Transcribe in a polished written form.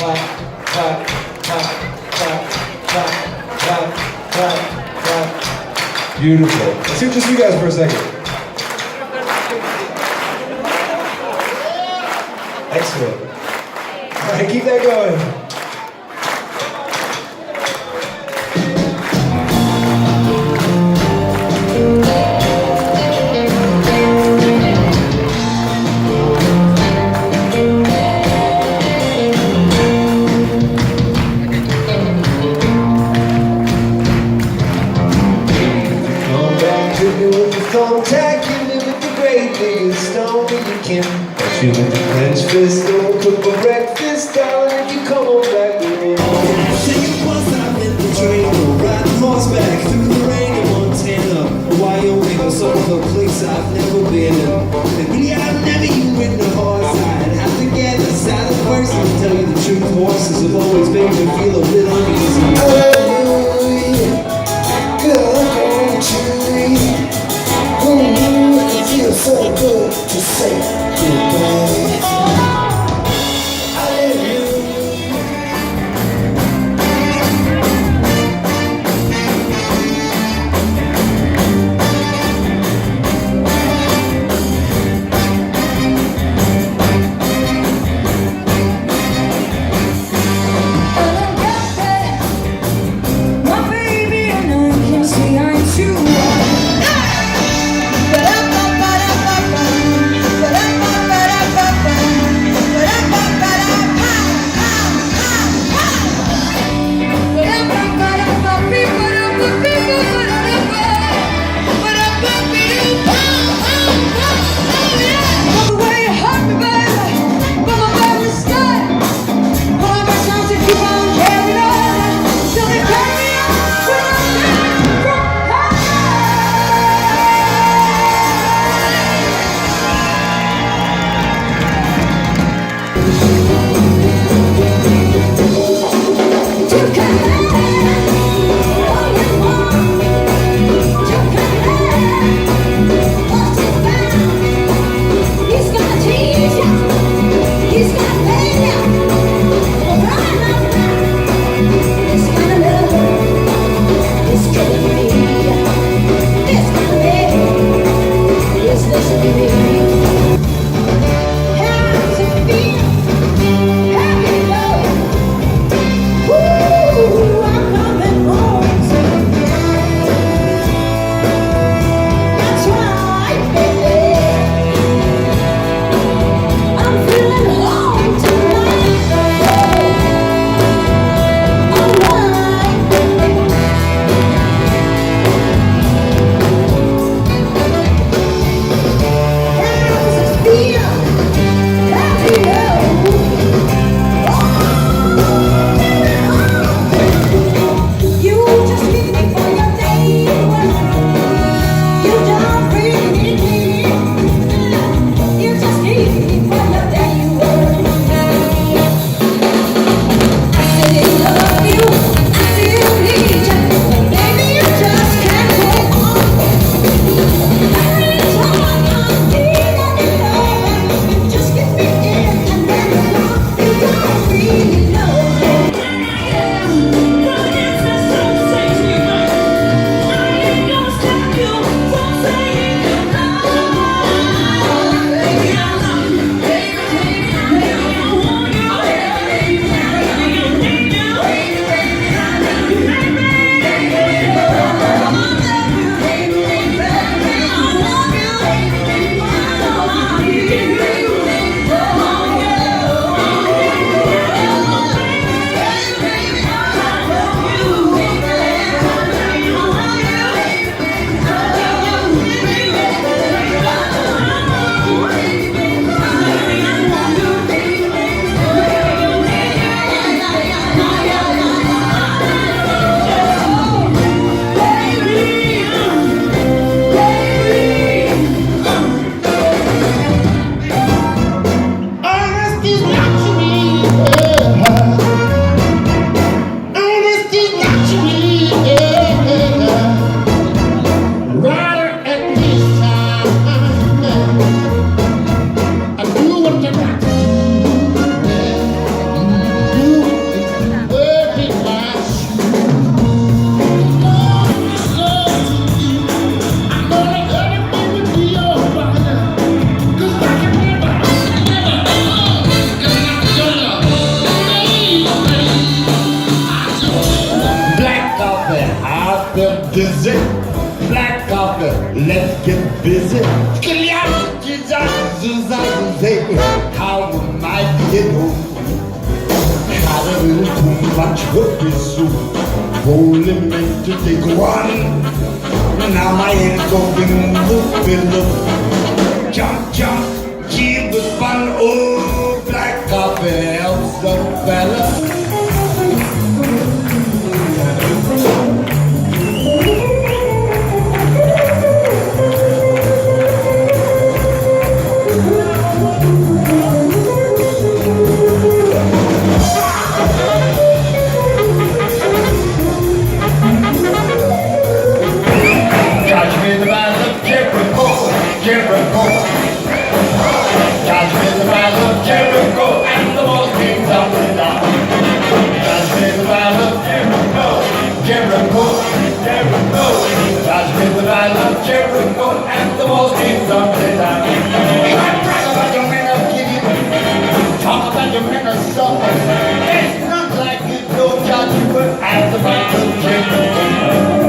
clap, clap, clap, clap, clap, clap, clap, clap. Beautiful. Let's hear just you guys for a second. Excellent. All right, keep that going. Thumbtack, you live with the great biggest stone that you can. But you with the clenched fist, don't cook for breakfast, darling, if you come on back to me. Taking bus out in the train, or riding horseback through the rain in Montana, Wyoming, or some other place I've never been. And really, I've never even ridden a horse. I'd have to get a saddle first and tell you the truth. Horses have always made me feel a bit uneasy. Hallelujah, girl, I'm going to leave. It feels so good to say goodbye. busy. How am I getting home? Had a little too much rugby soup. Only meant to take one. Now my head's up in the pillow. Jump, jump, gee, was fun. Oh, black coffee helps the fella. Jericho. Judge me the battle of Jericho, and the walls came tumbling down. Judge me the battle of Jericho, Jericho, Jericho. Judge me the battle of Jericho, and the walls came tumbling down. Talk about your men of Gideon, talk about your men of Saul. It's not like you know Joshua at the battle of Jericho.